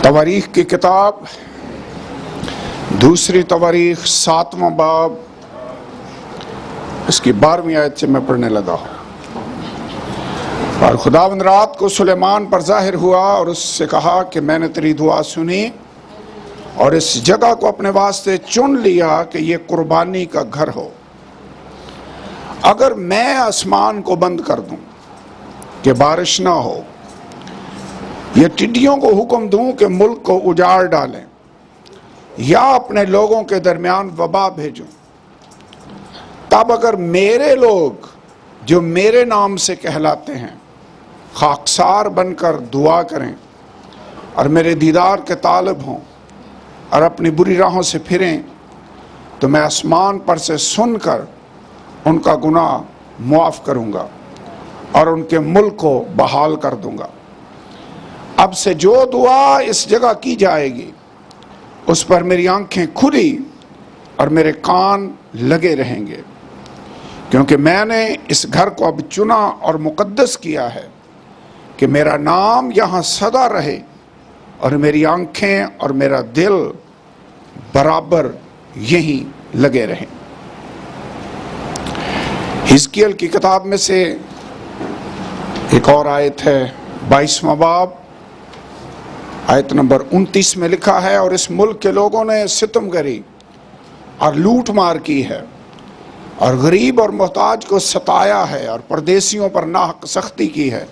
तवारीख की किताब दूसरी तवारीख 7वां बाब इसकी 12वीं आयत से मैं पढ़ने लगा हूँ। और खुदावंद रात को सुलेमान पर जाहिर हुआ और उससे कहा कि मैंने तेरी दुआ सुनी और इस जगह को अपने वास्ते चुन लिया कि ये कुर्बानी का घर हो। अगर मैं आसमान को बंद कर दूं कि बारिश ना हो, ये टिड्डियों को हुक्म दूं कि मुल्क को उजाड़ डालें, या अपने लोगों के दरमियान वबा भेजूं, तब अगर मेरे लोग जो मेरे नाम से कहलाते हैं खाकसार बनकर दुआ करें और मेरे दीदार के तालिब हों और अपनी बुरी राहों से फिरें, तो मैं आसमान पर से सुनकर उनका गुनाह मुआफ़ करूंगा और उनके मुल्क को बहाल कर दूंगा। अब से जो दुआ इस जगह की जाएगी उस पर मेरी आंखें खुली और मेरे कान लगे रहेंगे, क्योंकि मैंने इस घर को अब चुना और मुकद्दस किया है कि मेरा नाम यहाँ सदा रहे और मेरी आंखें और मेरा दिल बराबर यहीं लगे रहें। हिजकियल की किताब में से एक और आयत है, 22वां बाब आयत नंबर 29 में लिखा है, और इस मुल्क के लोगों ने सितमगरी और लूट मार की है और गरीब और मोहताज को सताया है और परदेशियों पर नाहक सख्ती की है।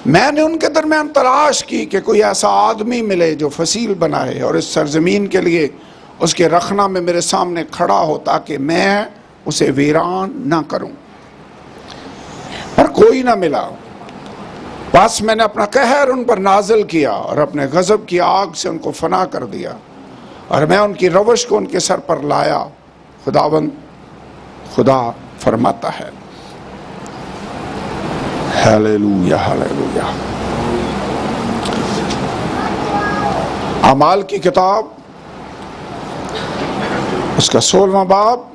मैंने उनके दरमियान तलाश की कि कोई ऐसा आदमी मिले जो फसील बनाए और इस सरजमीन के लिए उसके रखना में मेरे सामने खड़ा हो, ताकि मैं उसे वीरान ना करूं। पर कोई ना मिला। बस मैंने अपना कहर उन पर नाजिल किया और अपने गजब की आग से उनको फना कर दिया, और मैं उनकी रवश को उनके सर पर लाया। खुदावंद खुदा फरमाता है। Hallelujah hallelujah. अमाल की किताब उसका 16वां बाब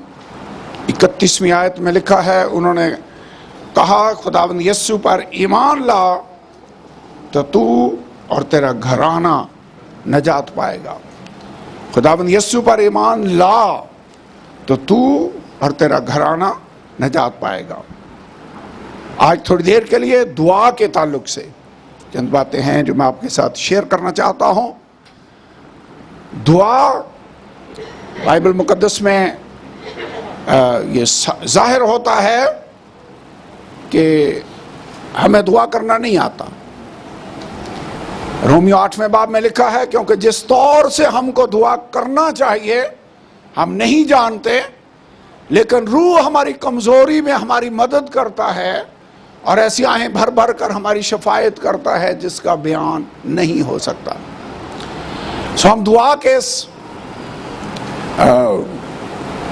31वीं आयत में लिखा है, उन्होंने कहा खुदावंद यस्सु पर ईमान ला तो तू और तेरा घराना नजात पाएगा। खुदावंद यस्सु पर ईमान ला तो तू और तेरा घराना नजात पाएगा। आज थोड़ी देर के लिए दुआ के ताल्लुक से चंद बातें हैं जो मैं आपके साथ शेयर करना चाहता हूं। दुआ बाइबल मुकद्दस में ये जाहिर होता है कि हमें दुआ करना नहीं आता। रोमियो 8वें बाब में लिखा है, क्योंकि जिस तौर से हमको दुआ करना चाहिए हम नहीं जानते, लेकिन रूह हमारी कमजोरी में हमारी मदद करता है और ऐसी आहें भर भर कर हमारी शफायत करता है जिसका बयान नहीं हो सकता। सो हम दुआ के इस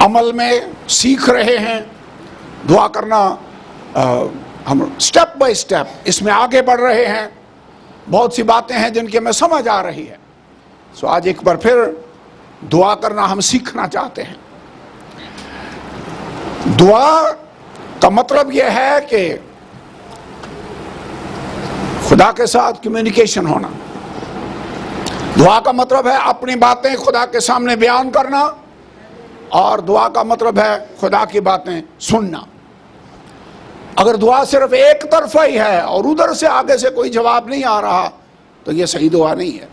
अमल में सीख रहे हैं। दुआ करना हम स्टेप बाय स्टेप इसमें आगे बढ़ रहे हैं। बहुत सी बातें हैं जिनकी हमें समझ आ रही है। सो आज एक बार फिर दुआ करना हम सीखना चाहते हैं। दुआ का मतलब यह है कि खुदा के साथ कम्युनिकेशन होना। दुआ का मतलब है अपनी बातें खुदा के सामने बयान करना, और दुआ का मतलब है खुदा की बातें सुनना। अगर दुआ सिर्फ एक तरफा ही है और उधर से आगे से कोई जवाब नहीं आ रहा, तो यह सही दुआ नहीं है।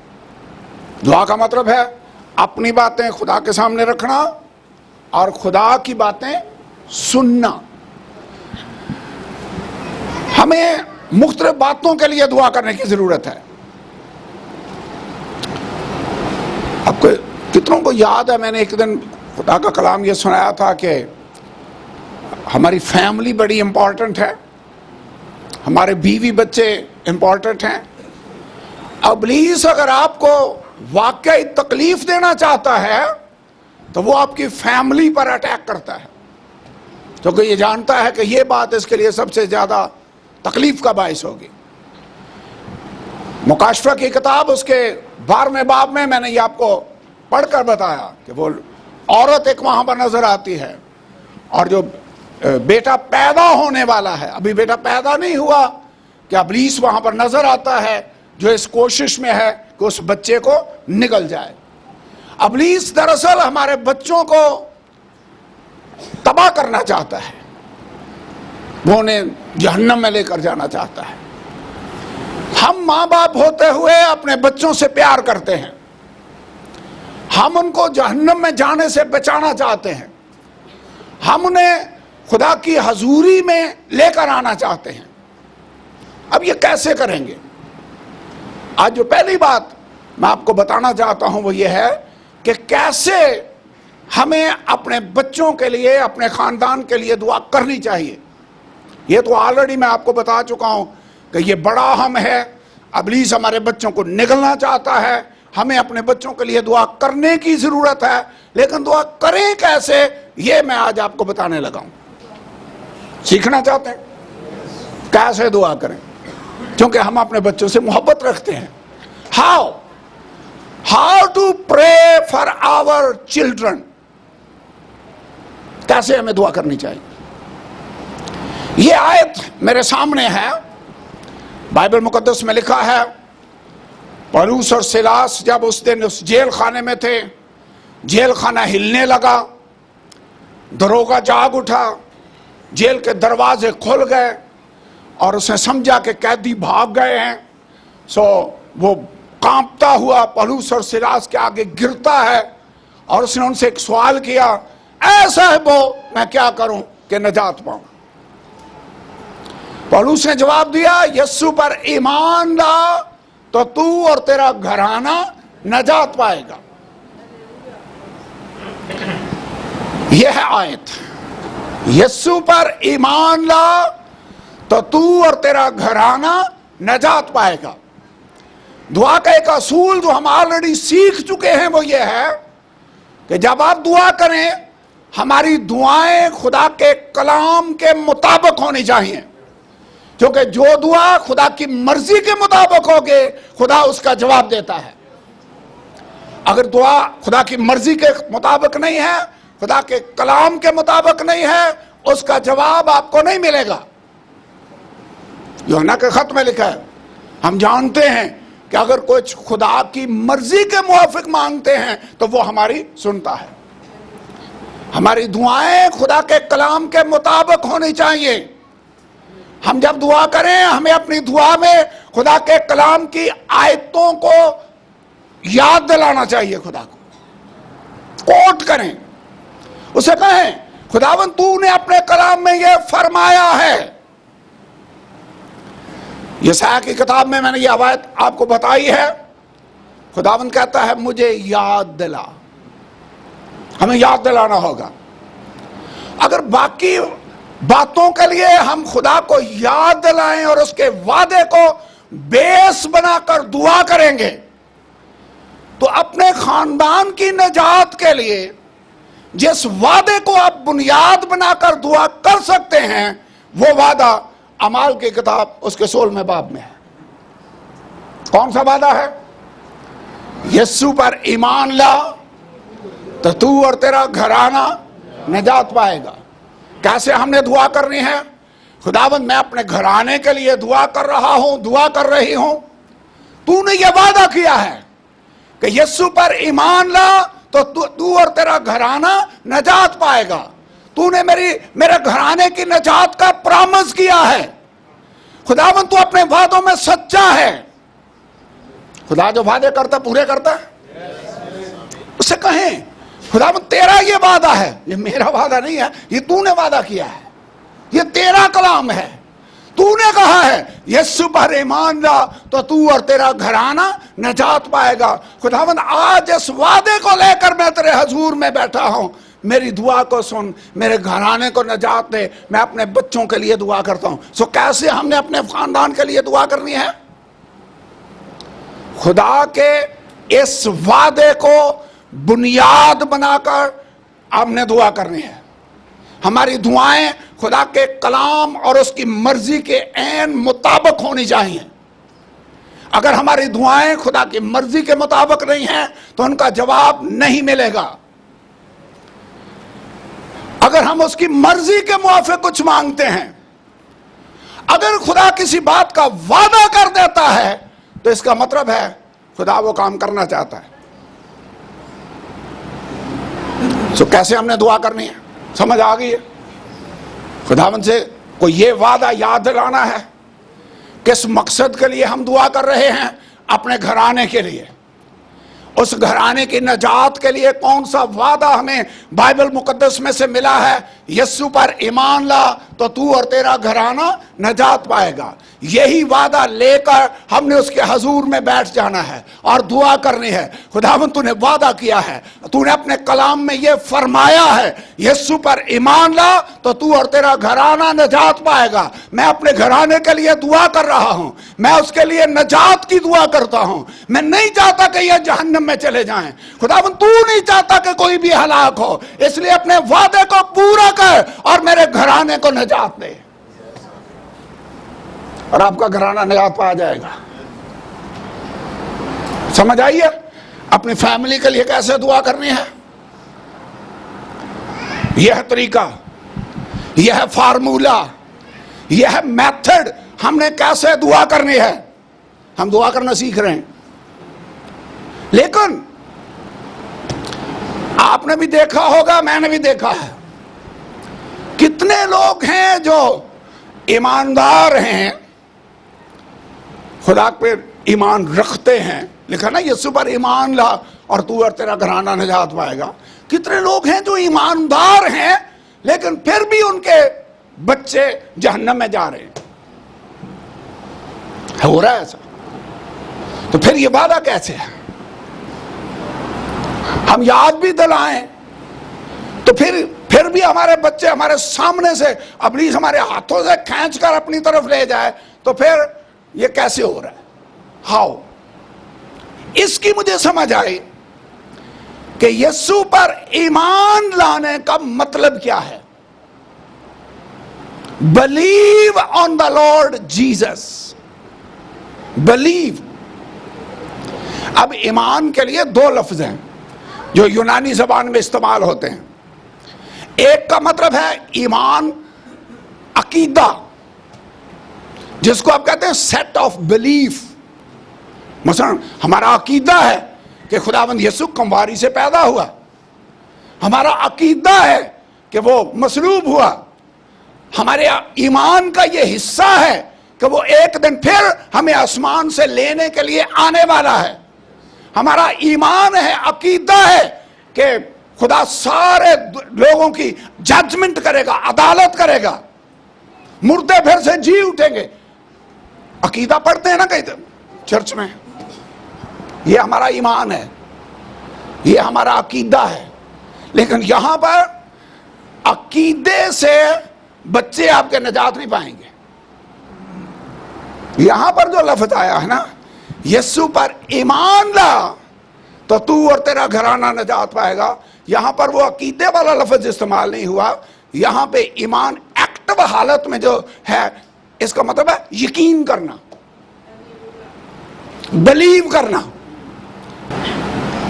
दुआ का मतलब है अपनी बातें खुदा के सामने रखना और खुदा की बातें सुनना। हमें मुख्तलिफ बातों के लिए दुआ करने की जरूरत है। आपको कितनों को याद है, मैंने एक दिन खुदा का कलाम ये सुनाया था कि हमारी फैमिली बड़ी इंपॉर्टेंट है, हमारे बीवी बच्चे इंपॉर्टेंट हैं। इब्लीस अगर आपको वाकई तकलीफ देना चाहता है तो वो आपकी फैमिली पर अटैक करता है, क्योंकि ये जानता है कि ये बात इसके लिए सबसे ज्यादा तकलीफ का बायस होगी। मुकाशफा की किताब उसके 12वें बाब में मैंने ये आपको पढ़कर बताया कि वो औरत एक वहां पर नजर आती है, और जो बेटा पैदा होने वाला है, अभी बेटा पैदा नहीं हुआ, कि इब्लीस वहां पर नजर आता है जो इस कोशिश में है कि उस बच्चे को निगल जाए। इब्लीस दरअसल हमारे बच्चों को तबाह करना चाहता है, वो उन्हें जहन्नम में लेकर जाना चाहता है। हम माँ बाप होते हुए अपने बच्चों से प्यार करते हैं, हम उनको जहन्नम में जाने से बचाना चाहते हैं, हम उन्हें खुदा की हजूरी में लेकर आना चाहते हैं। अब ये कैसे करेंगे? आज जो पहली बात मैं आपको बताना चाहता हूं वो ये है कि कैसे हमें अपने बच्चों के लिए, अपने खानदान के लिए दुआ करनी चाहिए। ये तो ऑलरेडी मैं आपको बता चुका हूं कि ये बड़ा हम है, इब्लीस हमारे बच्चों को निगलना चाहता है, हमें अपने बच्चों के लिए दुआ करने की जरूरत है। लेकिन दुआ करें कैसे, ये मैं आज आपको बताने लगा हूं। सीखना चाहते हैं कैसे दुआ करें, क्योंकि हम अपने बच्चों से मोहब्बत रखते हैं। How to pray for our children, कैसे हमें दुआ करनी चाहिए। ये आयत मेरे सामने है, बाइबल मुकद्दस में लिखा है, पौलुस और सिलास जब उस दिन उस जेल खाने में थे, जेल खाना हिलने लगा, दरोगा जाग उठा, जेल के दरवाजे खुल गए और उसने समझा कि कैदी भाग गए हैं। सो वो कांपता हुआ पौलुस और सिलास के आगे गिरता है और उसने उनसे एक सवाल किया, ऐसा है वो मैं क्या करूं कि नजात पाऊं। पौलुस ने जवाब दिया, यीशु पर ईमान ला तो तू और तेरा घराना नजात पाएगा। यह है आयत, यीशु पर ईमान ला तो तू और तेरा घराना नजात पाएगा। दुआ का एक असूल जो हम ऑलरेडी सीख चुके हैं वो ये है कि जब आप दुआ करें, हमारी दुआएं खुदा के कलाम के मुताबिक होनी चाहिए, क्योंकि जो दुआ खुदा की मर्जी के मुताबिक होगी, खुदा उसका जवाब देता है। अगर दुआ खुदा की मर्जी के मुताबिक नहीं है, खुदा के कलाम के मुताबिक नहीं है, उसका जवाब आपको नहीं मिलेगा। यूहन्ना के खत में लिखा है, हम जानते हैं कि अगर कुछ खुदा की मर्जी के मुआफिक मांगते हैं तो वो हमारी सुनता है। हमारी दुआएं खुदा के कलाम के मुताबिक होनी चाहिए। हम जब दुआ करें, हमें अपनी दुआ में खुदा के कलाम की आयतों को याद दिलाना चाहिए, खुदा को कोट करें, उसे कहें, खुदावन तूने अपने कलाम में यह फरमाया है। यशायाह की किताब में मैंने यह आयत आपको बताई है। खुदावन कहता है, मुझे याद दिला। हमें याद दिलाना होगा। अगर बाकी बातों के लिए हम खुदा को याद दिलाएं और उसके वादे को बेस बनाकर दुआ करेंगे, तो अपने खानदान की निजात के लिए जिस वादे को आप बुनियाद बनाकर दुआ कर सकते हैं, वो वादा अमाल की किताब उसके 16वें बाब में है। कौन सा वादा है? यीशु पर ईमान ला तो तू और तेरा घराना निजात पाएगा। कैसे हमने दुआ करनी है? खुदावंद मैं अपने घराने के लिए दुआ कर रहा हूं, दुआ कर रही हूं। तूने यह वादा किया है कि यीशु पर ईमान ला तो तू और तेरा घराना निजात पाएगा। तूने मेरे घराने की निजात का प्रॉमिस किया है। खुदावंद तू अपने वादों में सच्चा है। खुदा जो वादे करता पूरे करता है। उसे कहें, खुदावंद तेरा ये वादा है, ये मेरा वादा नहीं है, ये तूने वादा किया है, ये तेरा कलाम है। तूने कहा है यीशु पर ईमान ला तो तू और तेरा घराना निजात पाएगा। खुदावंद आज इस वादे को लेकर मैं तेरे हजूर में बैठा हूं, मेरी दुआ को सुन, मेरे घराने को निजात दे। मैं अपने बच्चों के लिए दुआ करता हूं। सो कैसे हमने अपने खानदान के लिए दुआ करनी है? खुदा के इस वादे को बुनियाद बनाकर हमने दुआ करनी है। हमारी दुआएं खुदा के कलाम और उसकी मर्जी के ऐन मुताबिक होनी चाहिए। अगर हमारी दुआएं खुदा की मर्जी के मुताबिक नहीं हैं तो उनका जवाब नहीं मिलेगा। अगर हम उसकी मर्जी के मुआफिक कुछ मांगते हैं, अगर खुदा किसी बात का वादा कर देता है तो इसका मतलब है खुदा वो काम करना चाहता है। तो कैसे हमने दुआ करनी है, समझ आ गई है? खुदावंद से को ये वादा याद दिलाना है, किस मकसद के लिए हम दुआ कर रहे हैं, अपने घराने के लिए, उस घराने की नजात के लिए। कौन सा वादा हमें बाइबल मुकद्दस में से मिला है? यीशु पर ईमान ला तो तू और तेरा घराना नजात पाएगा। यही वादा लेकर हमने उसके हजूर में बैठ जाना है और दुआ करनी है। खुदावंद तूने वादा किया है, तूने अपने कलाम में यह फरमाया है, यीशु पर ईमान ला तो तू और तेरा घराना नजात पाएगा। मैं अपने घराने के लिए दुआ कर रहा हूं, मैं उसके लिए नजात की दुआ करता हूं। मैं नहीं चाहता कि यह जहन्नम में चले जाएं। खुदावंद तू नहीं चाहता कि कोई भी हलाक हो, इसलिए अपने वादे को पूरा कर और मेरे घराने को नजात दे, और आपका घराना नजात पा जाएगा। समझ आइए? अपनी फैमिली के लिए कैसे दुआ करनी है, यह तरीका, यह फार्मूला, यह मेथड हमने कैसे दुआ करनी है, हम दुआ करना सीख रहे हैं। लेकिन आपने भी देखा होगा, मैंने भी देखा है, कितने लोग हैं जो ईमानदार हैं, खुदा पे ईमान रखते हैं, लिखा ना यीशु पर ईमान ला और तू और तेरा घराना नजात पाएगा। कितने लोग हैं जो ईमानदार हैं लेकिन फिर भी उनके बच्चे जहन्नम में जा रहे हैं। हो रहा है ऐसा? तो फिर ये वादा कैसे है? हम याद भी दिलाएं तो फिर भी हमारे बच्चे हमारे सामने से इब्लीस हमारे हाथों से खींचकर अपनी तरफ ले जाए, तो फिर ये कैसे हो रहा है? हाउ? इसकी मुझे समझ आई कि यीशु पर ईमान लाने का मतलब क्या है। Believe on the Lord Jesus, believe. अब ईमान के लिए दो लफ्ज हैं जो यूनानी जबान में इस्तेमाल होते हैं। एक का मतलब है ईमान अकीदा, जिसको आप कहते हैं सेट ऑफ बिलीफ। मसलन हमारा अकीदा है कि खुदावंद यीशु कमवारी से पैदा हुआ, हमारा अकीदा है कि वो मसलूब हुआ, हमारे ईमान का ये हिस्सा है कि वो एक दिन फिर हमें आसमान से लेने के लिए आने वाला है। हमारा ईमान है, अकीदा है कि खुदा सारे लोगों की जजमेंट करेगा, अदालत करेगा, मुर्दे फिर से जी उठेंगे। अकीदा पढ़ते हैं ना कहीं चर्च में, ये हमारा ईमान है, ये हमारा अकीदा है। लेकिन यहां पर अकीदे से बच्चे आपके नजात नहीं पाएंगे। यहां पर जो लफ्ज आया है ना, यीशु पर ईमान ला तो तू और तेरा घराना नजात पाएगा, यहां पर वो अकीदे वाला लफ्ज इस्तेमाल नहीं हुआ। यहां पे ईमान एक्टिव हालत में जो है, इसका मतलब है यकीन करना, बिलीव करना।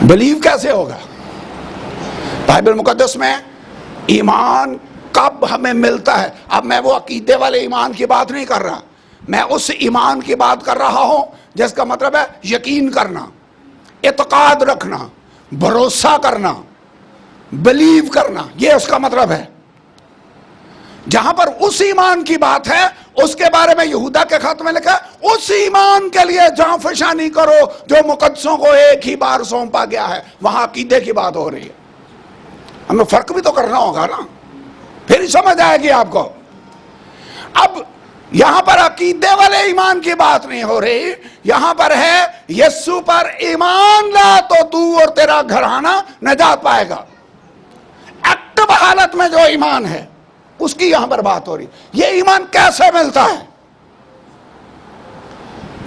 बिलीव कैसे होगा? बाइबल मुकद्दस में ईमान कब हमें मिलता है? अब मैं वो अकीदे वाले ईमान की बात नहीं कर रहा, मैं उस ईमान की बात कर रहा हूं जिसका मतलब है यकीन करना, इत्काद रखना, भरोसा करना, बिलीव करना, ये उसका मतलब है। जहां पर उस ईमान की बात है, उसके बारे में यहूदा के खत में लिखा है, उस ईमान के लिए जहां फशानी करो जो मुकद्दसों को एक ही बार सौंपा गया है। वहां अकीदे की बात हो रही है। हमें फर्क भी तो करना होगा ना, फिर ही समझ आएगी आपको। अब यहां पर अकीदे वाले ईमान की बात नहीं हो रही, यहां पर है यीशु पर ईमान ला तो तू और तेरा घराना नजात पाएगा। एक्टिव हालत में जो ईमान है उसकी यहां पर बात हो रही। ये ईमान कैसे मिलता है?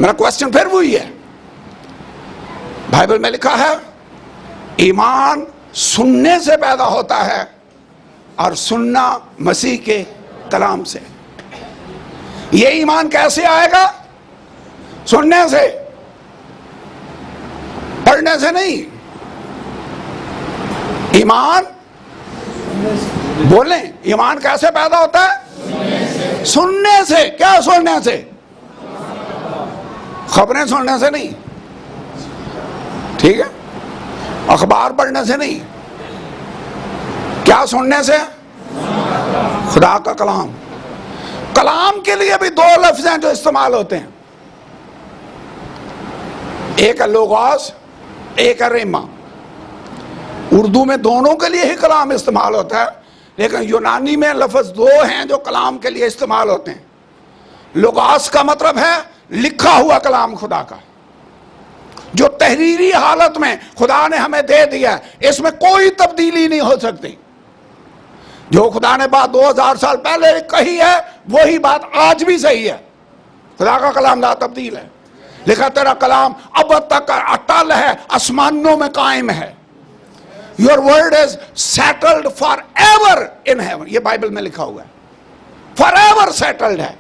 मेरा क्वेश्चन फिर वही है। बाइबल में लिखा है ईमान सुनने से पैदा होता है और सुनना मसीह के कलाम से। ये ईमान कैसे आएगा? सुनने से, पढ़ने से नहीं। ईमान बोले, ईमान कैसे पैदा होता है? सुनने से। क्या सुनने से? खबरें सुनने से नहीं, ठीक है, अखबार पढ़ने से नहीं, क्या सुनने से? खुदा का कलाम। कलाम के लिए भी दो लफ्ज हैं जो इस्तेमाल होते हैं, एक है लोगोस, एक है रेमा। उर्दू में दोनों के लिए ही कलाम इस्तेमाल होता है, लेकिन यूनानी में लफ्ज दो हैं जो कलाम के लिए इस्तेमाल होते हैं। लोगोस का मतलब है लिखा हुआ कलाम खुदा का, जो तहरीरी हालत में खुदा ने हमें दे दिया, इसमें कोई तब्दीली नहीं हो सकती। जो खुदा ने बात 2000 साल पहले कही है वही बात आज भी सही है। खुदा का कलाम ला तब्दील है। लिखा तेरा कलाम अब तक अटल है, आसमानों में कायम है। Your word is settled for ever in heaven, ये बाइबल में लिखा हुआ है, फॉर एवर सेटल्ड है।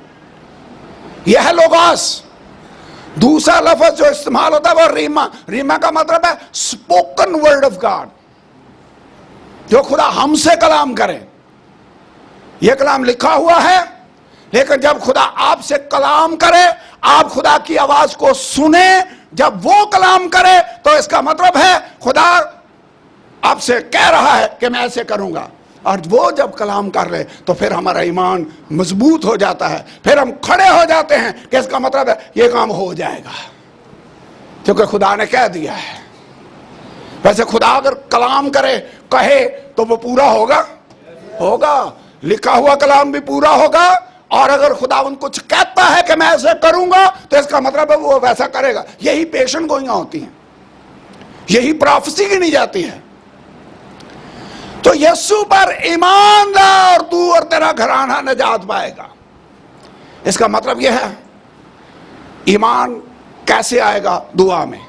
यह है लोगोस। दूसरा लफ्ज जो इस्तेमाल होता है वो रीमा। रीमा का मतलब है स्पोकन वर्ड ऑफ गॉड, जो खुदा हमसे कलाम करे। यह कलाम लिखा हुआ है, लेकिन जब खुदा आपसे कलाम करे, आप खुदा की आवाज को सुने, जब वो कलाम करे तो इसका मतलब है खुदा आपसे कह रहा है कि मैं ऐसे करूंगा। और वो जब कलाम कर ले तो फिर हमारा ईमान मजबूत हो जाता है, फिर हम खड़े हो जाते हैं कि इसका मतलब है ये काम हो जाएगा, क्योंकि खुदा ने कह दिया है। वैसे खुदा अगर कलाम करे, कहे, तो वो पूरा होगा, होगा। लिखा हुआ कलाम भी पूरा होगा, और अगर खुदा कुछ कहता है कि मैं ऐसे करूंगा तो इसका मतलब है वो वैसा करेगा। यही पेशन गोइयां होती हैं, यही प्रोफेसी गिनी जाती है। तो यीशु पर ईमान ला और तू और तेरा घराना निजात पाएगा। इसका मतलब यह है, ईमान कैसे आएगा? दुआ में,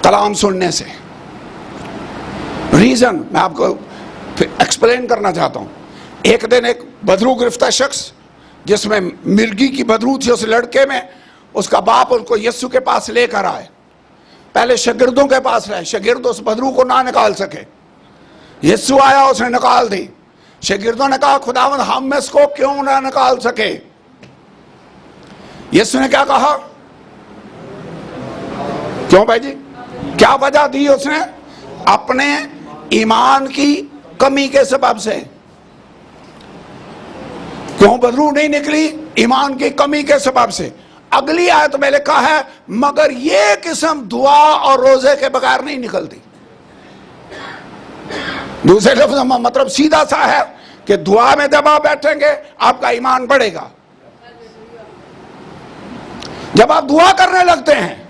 कलाम सुनने से। रीजन मैं आपको एक्सप्लेन करना चाहता हूं। एक दिन एक बदरू गिरफ्तार शख्स, जिसमें मिर्गी की बदरू थी उस लड़के में, उसका बाप उसको यीशु के पास लेकर आए। पहले शागिर्दों के पास रहे, शागिर्द उस बदरू को ना निकाल सके। यीशु आया, उसने निकाल दी। शागिर्दों ने कहा खुदावंद हम इसको क्यों ना निकाल सके? यीशु ने क्या कहा? क्यों भाई जी? क्या वजह दी उसने? अपने ईमान की कमी के सबब से। क्यों बदरू नहीं निकली? ईमान की कमी के सबब से। अगली आयत में लिखा है मगर ये किस्म दुआ और रोजे के बगैर नहीं निकलती। दूसरे लफ्ज़ में मतलब सीधा सा है कि दुआ में जब आप बैठेंगे आपका ईमान बढ़ेगा। जब आप दुआ करने लगते हैं,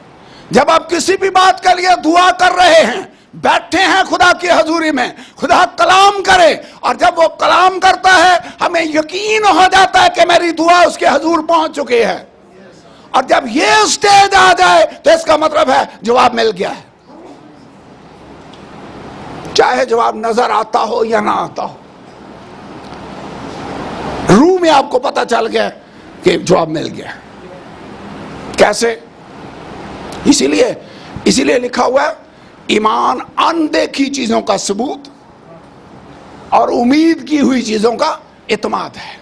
जब आप किसी भी बात के लिए दुआ कर रहे हैं, बैठे हैं खुदा की हजूरी में, खुदा कलाम करे, और जब वो कलाम करता है हमें यकीन हो जाता है कि मेरी दुआ उसके हजूर पहुंच चुकी है। और जब ये स्टेज आ जाए तो इसका मतलब है जवाब मिल गया है, चाहे जवाब नजर आता हो या ना आता हो। रूह में आपको पता चल गया कि जवाब मिल गया। कैसे? इसीलिए लिखा हुआ है ईमान अनदेखी चीजों का सबूत और उम्मीद की हुई चीजों का इत्माद है।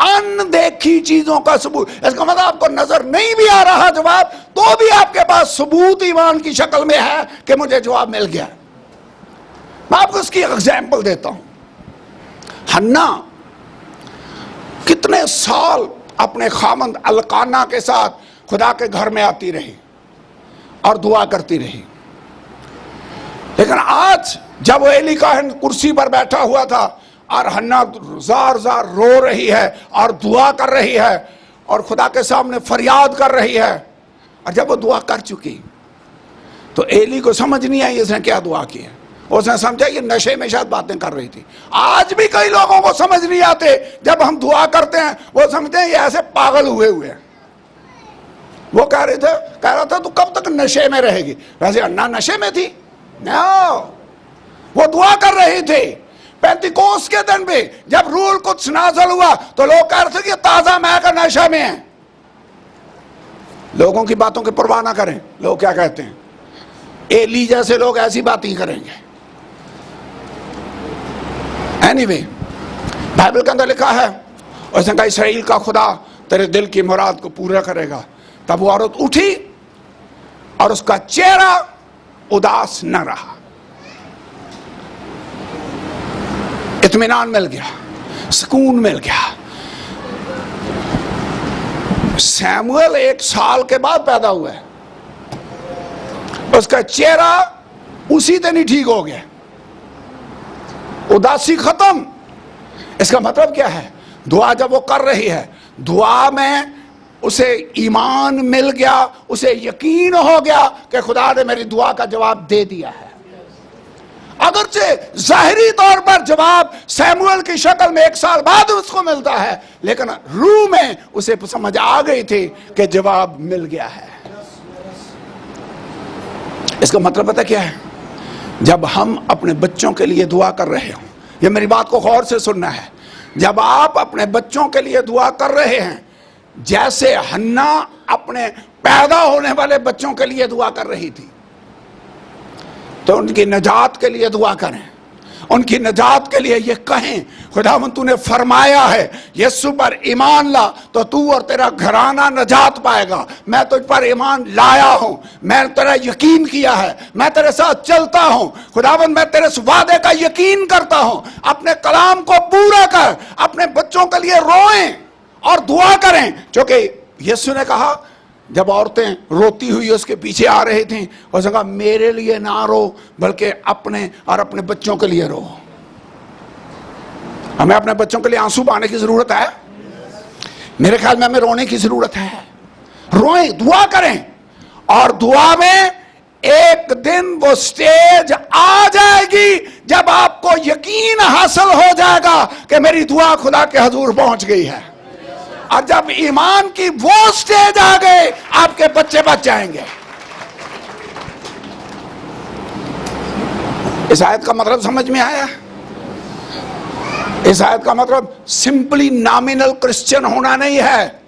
अनदेखी चीजों का सबूत, इसका मतलब आपको नजर नहीं भी आ रहा जवाब, तो भी आपके पास सबूत ईमान की शक्ल में है कि मुझे जवाब मिल गया। मैं आपको इसकी एग्जाम्पल देता हूं। हन्ना कितने साल अपने खामंद अलकाना के साथ खुदा के घर में आती रही और दुआ करती रही, लेकिन आज जब वो एली काहन कुर्सी पर बैठा हुआ था और हन्ना जार जार रो रही है और दुआ कर रही है और खुदा के सामने फरियाद कर रही है, और जब वो दुआ कर चुकी तो एली को समझ नहीं आई इसने क्या दुआ की है। उसने समझा ये नशे में शायद बातें कर रही थी। आज भी कई लोगों को समझ नहीं आते, जब हम दुआ करते हैं वो समझते हैं ये ऐसे पागल हुए हैं। वो कह रहा था तू कब तक नशे में रहेगी? वैसे अन्ना नशे में थी ना, वो दुआ कर रही थी। पेंतिकोस के दिन भी जब रूह कुछ नाज़िल हुआ तो लोग कह रहे थे कि ताजा महक का नशा में है। लोगों की बातों की परवाह ना करें। लोग क्या कहते हैं? एली जैसे लोग ऐसी बातें करेंगे। एनीवे, बाइबल के अंदर लिखा है, उसने कहा इसराइल का खुदा तेरे दिल की मुराद को पूरा करेगा। तब वो औरत उठी और उसका चेहरा उदास न रहा। इत्मीनान मिल गया, सुकून मिल गया। सैमुअल 1 साल के बाद पैदा हुआ है, उसका चेहरा उसी दिन ही ठीक हो गया, उदासी खत्म। इसका मतलब क्या है? दुआ जब वो कर रही है, दुआ में उसे ईमान मिल गया, उसे यकीन हो गया कि खुदा ने मेरी दुआ का जवाब दे दिया है। अगरचे जाहिरी तौर पर जवाब सैमुअल की शक्ल में 1 साल बाद उसको मिलता है, लेकिन रूह में उसे समझ आ गई थी कि जवाब मिल गया है। इसका मतलब पता क्या है? जब हम अपने बच्चों के लिए दुआ कर रहे हो, ये मेरी बात को गौर से सुनना है, जब आप अपने बच्चों के लिए दुआ कर रहे हैं, जैसे हन्ना अपने पैदा होने वाले बच्चों के लिए दुआ कर रही थी, तो उनकी नजात के लिए दुआ करें, उनकी नजात के लिए ये कहें, खुदावंद तूने फरमाया है यीशु पर ईमान ला तो तू और तेरा घराना नजात पाएगा। मैं तुझ पर ईमान लाया हूं, मैं तेरा यकीन किया है, मैं तेरे साथ चलता हूं। खुदावंद मैं तेरे वादे का यकीन करता हूं। अपने कलाम को पूरा कर। अपने बच्चों के लिए रोएं और दुआ करें, क्योंकि यीशु ने कहा जब औरतें रोती हुई उसके पीछे आ रही थीं, उसने कहा मेरे लिए ना रो बल्कि अपने और अपने बच्चों के लिए रो। हमें अपने बच्चों के लिए आंसू बहाने की जरूरत है? मेरे ख्याल में हमें रोने की जरूरत है। रोएं, दुआ करें, और दुआ में एक दिन वो स्टेज आ जाएगी जब आपको यकीन हासिल हो जाएगा कि मेरी दुआ खुदा के हुजूर पहुंच गई है। और जब ईमान की वो स्टेज आ गए, आपके बच्चे बच जाएंगे। इस आयत का मतलब समझ में आया? इस आयत का मतलब सिंपली नॉमिनल क्रिश्चियन होना नहीं है,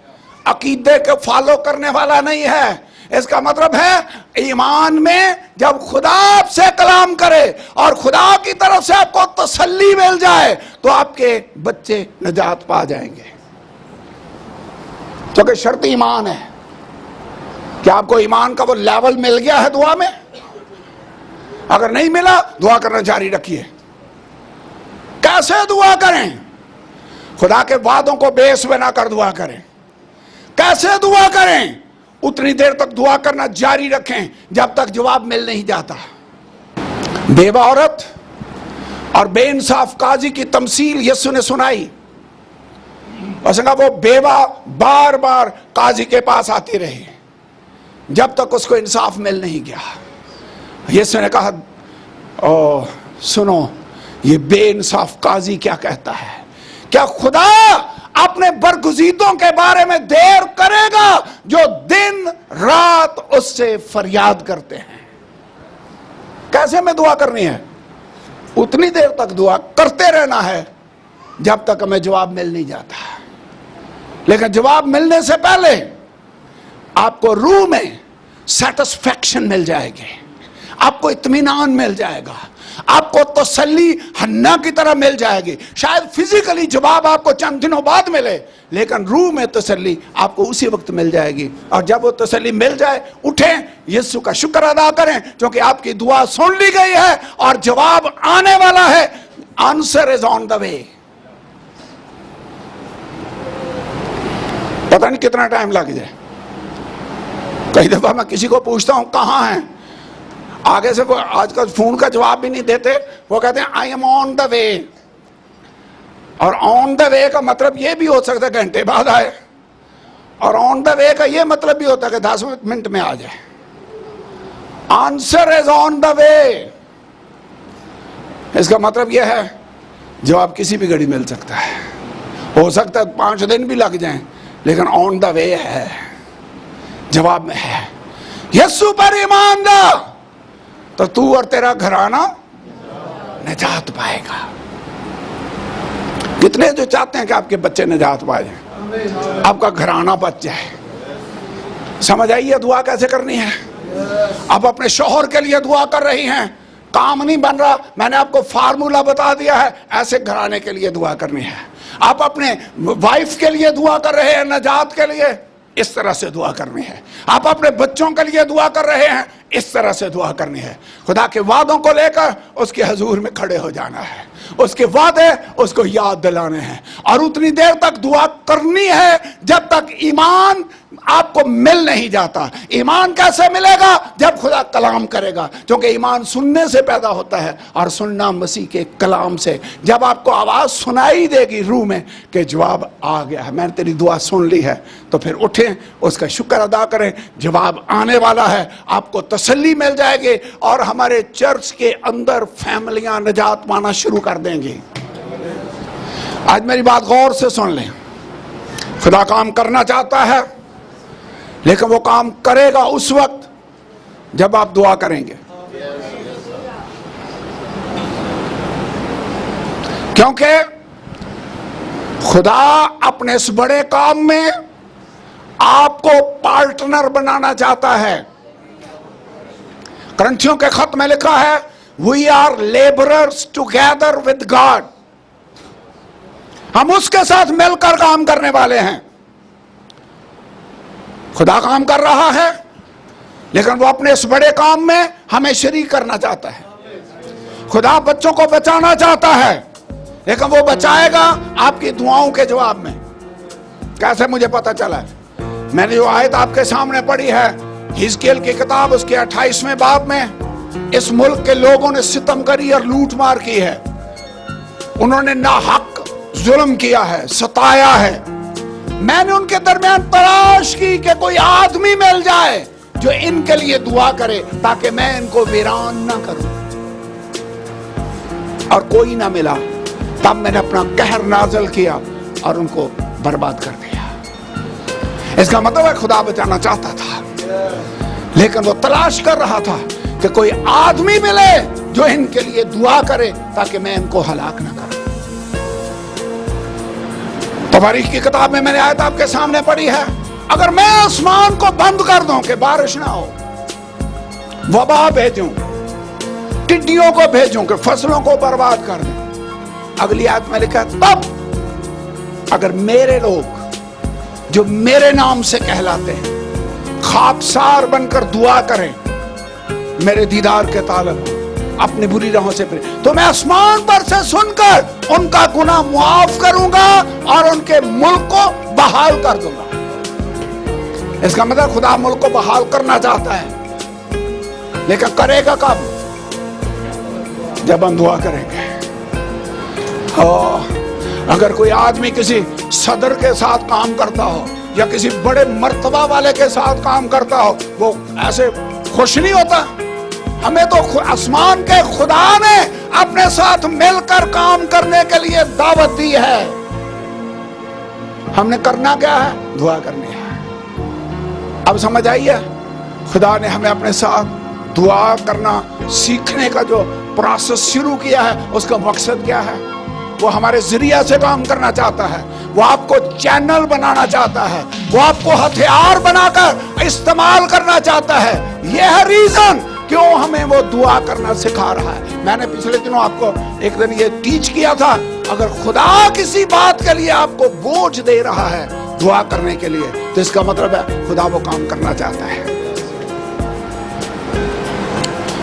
अकीदे को फॉलो करने वाला नहीं है। इसका मतलब है ईमान में जब खुदा आपसे कलाम करे और खुदा की तरफ से आपको तसल्ली मिल जाए तो आपके बच्चे निजात पा जाएंगे। क्योंकि शर्त ईमान है। क्या आपको ईमान का वो लेवल मिल गया है दुआ में? अगर नहीं मिला, दुआ करना जारी रखिए। कैसे दुआ करें? खुदा के वादों को बेस बना कर दुआ करें। कैसे दुआ करें? उतनी देर तक दुआ करना जारी रखें जब तक जवाब मिल नहीं जाता। बेवा औरत और बेइंसाफ काजी की तमसील यीशु ने सुनाई। उसने वो बेवा बार बार काजी के पास आती रही जब तक उसको इंसाफ मिल नहीं गया। यीशु ने कहा, ओ सुनो, ये बेइंसाफ काजी क्या कहता है? क्या खुदा अपने बरगुज़ीदों के बारे में देर करेगा जो दिन रात उससे फरियाद करते हैं? कैसे में दुआ करनी है? उतनी देर तक दुआ करते रहना है जब तक हमें जवाब मिल नहीं जाता। लेकिन जवाब मिलने से पहले आपको रूह में सेटिस्फैक्शन मिल जाएगी, आपको इत्मीनान मिल जाएगा, आपको तसल्ली हन्ना की तरह मिल जाएगी। शायद फिजिकली जवाब आपको चंद दिनों बाद मिले, लेकिन रूह में तसल्ली आपको उसी वक्त मिल जाएगी। और जब वो तसल्ली मिल जाए, उठें, यीशु का शुक्र अदा करें, क्योंकि आपकी दुआ सुन ली गई है और जवाब आने वाला है। Answer is on the way. पता नहीं कितना टाइम लग जाए। कई दफा मैं किसी को पूछता हूं कहां है, आगे से वो आजकल फोन का जवाब भी नहीं देते, वो कहते हैं I am on the way. और ऑन द वे का मतलब ये भी हो सकता है घंटे बाद आए, और ऑन द वे का ये मतलब भी होता है कि 10 मिनट में आ जाए। Answer is on the way. इसका मतलब यह है जवाब किसी भी घड़ी मिल सकता है। हो सकता है 5 दिन भी लग जाएं, लेकिन ऑन द वे है, जवाब में है। यीशु पर ईमान ला तो तू और तेरा घराना निजात पाएगा। कितने जो चाहते हैं कि आपके बच्चे निजात पाए जाए, आपका घराना बच जाए? समझ आइए दुआ कैसे करनी है। आप अपने शौहर के लिए दुआ कर रही हैं, काम नहीं बन रहा, मैंने आपको फार्मूला बता दिया है, ऐसे घराने के लिए दुआ करनी है। आप अपने वाइफ के लिए दुआ कर रहे हैं, निजात के लिए, इस तरह से दुआ करनी है। आप अपने बच्चों के लिए दुआ कर रहे हैं, इस तरह से दुआ करनी है। खुदा के वादों को लेकर उसके हजूर में खड़े हो जाना है, उसके वादे उसको याद दिलाने हैं, और उतनी देर तक दुआ करनी है जब तक ईमान आपको मिल नहीं जाता। ईमान कैसे मिलेगा? जब खुदा कलाम करेगा, क्योंकि ईमान सुनने से पैदा होता है और सुनना मसीह के कलाम से। जब आपको आवाज सुनाई देगी रूह में कि जवाब आ गया है, मैंने तेरी दुआ सुन ली है, तो फिर उठें, उसका शुक्र अदा करें, जवाब आने वाला है, आपको तसल्ली मिल जाएगी और हमारे चर्च के अंदर फैमिलियां निजात पाना शुरू कर देंगी। आज मेरी बात गौर से सुन लें। खुदा काम करना चाहता है, लेकिन वो काम करेगा उस वक्त जब आप दुआ करेंगे, क्योंकि खुदा अपने इस बड़े काम में आपको पार्टनर बनाना चाहता है। करंथियों के खत में लिखा है, we are labourers together with God. हम उसके साथ मिलकर काम करने वाले हैं। खुदा काम कर रहा है, लेकिन वो अपने इस बड़े काम में हमें शरीक करना चाहता है। खुदा बच्चों को बचाना चाहता है, लेकिन वो बचाएगा आपकी दुआओं के जवाब में। कैसे मुझे पता चला? मैंने जो आयत आपके सामने पढ़ी है, हिजकियेल की किताब उसके 28वें बाब में, इस मुल्क के लोगों ने सितम करी और लूट मार की है, उन्होंने नाहक जुल्म किया है, सताया है। मैंने उनके दरमियान तलाश की कि कोई आदमी मिल जाए जो इनके लिए दुआ करे, ताकि मैं इनको वीरान ना करूं, और कोई ना मिला। तब मैंने अपना कहर नाज़िल किया और उनको बर्बाद कर दिया। इसका मतलब है खुदा बचाना चाहता था, लेकिन वो तलाश कर रहा था कि कोई आदमी मिले जो इनके लिए दुआ करे, ताकि मैं इनको हलाक ना करूं। तवारीख की किताब में मैंने आयत आपके सामने पढ़ी है, अगर मैं आसमान को बंद कर दूं कि बारिश ना हो, वबा भेजूं, टिड्डियों को भेजूं कि फसलों को बर्बाद कर दूं, अगली आयत में लिखा है, तब अगर मेरे लोग जो मेरे नाम से कहलाते हैं खाकसार बनकर दुआ करें, मेरे दीदार के तालब अपनी बुरी राहों से फिरे, तो मैं आसमान पर से सुनकर उनका गुनाह मुआफ करूंगा और उनके मुल्क को बहाल कर दूंगा। इसका मतलब खुदा मुल्क को बहाल करना चाहता है, लेकिन करेगा कब? जब हम दुआ करेंगे। अगर कोई आदमी किसी सदर के साथ काम करता हो या किसी बड़े मर्तबा वाले के साथ काम करता हो, वो ऐसे खुश नहीं होता। हमें तो आसमान के खुदा ने अपने साथ मिलकर काम करने के लिए दावत दी है। हमने करना क्या है? दुआ करनी है। अब समझ आई है? खुदा ने हमें अपने साथ दुआ करना सीखने का जो प्रोसेस शुरू किया है, उसका मकसद क्या है? वो हमारे जरिया से काम करना चाहता है, वो आपको चैनल बनाना चाहता है, वो आपको हथियार बनाकर इस्तेमाल करना चाहता है। यह है रीजन क्यों हमें वो दुआ करना सिखा रहा है। मैंने पिछले दिनों आपको एक दिन ये टीच किया था, अगर खुदा किसी बात के लिए आपको बोझ दे रहा है दुआ करने के लिए, तो इसका मतलब है खुदा वो काम करना चाहता है।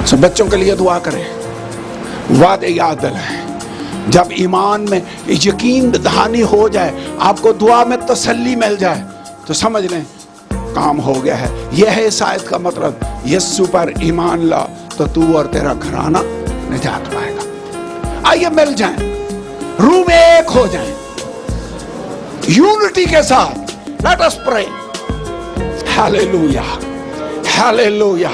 सो बच्चों के लिए दुआ करें, वादे याद दिलाएं। जब ईमान में यकीन दहानी हो जाए, आपको दुआ में तसल्ली मिल जाए, तो समझ लें काम हो गया है। यह है इस आयत का मतलब, यीशु पर ईमान ला तो तू और तेरा घराना निजात पाएगा। आइए मिल जाएं, रूह में एक हो जाएं, यूनिटी के साथ। Let us pray. Hallelujah, hallelujah.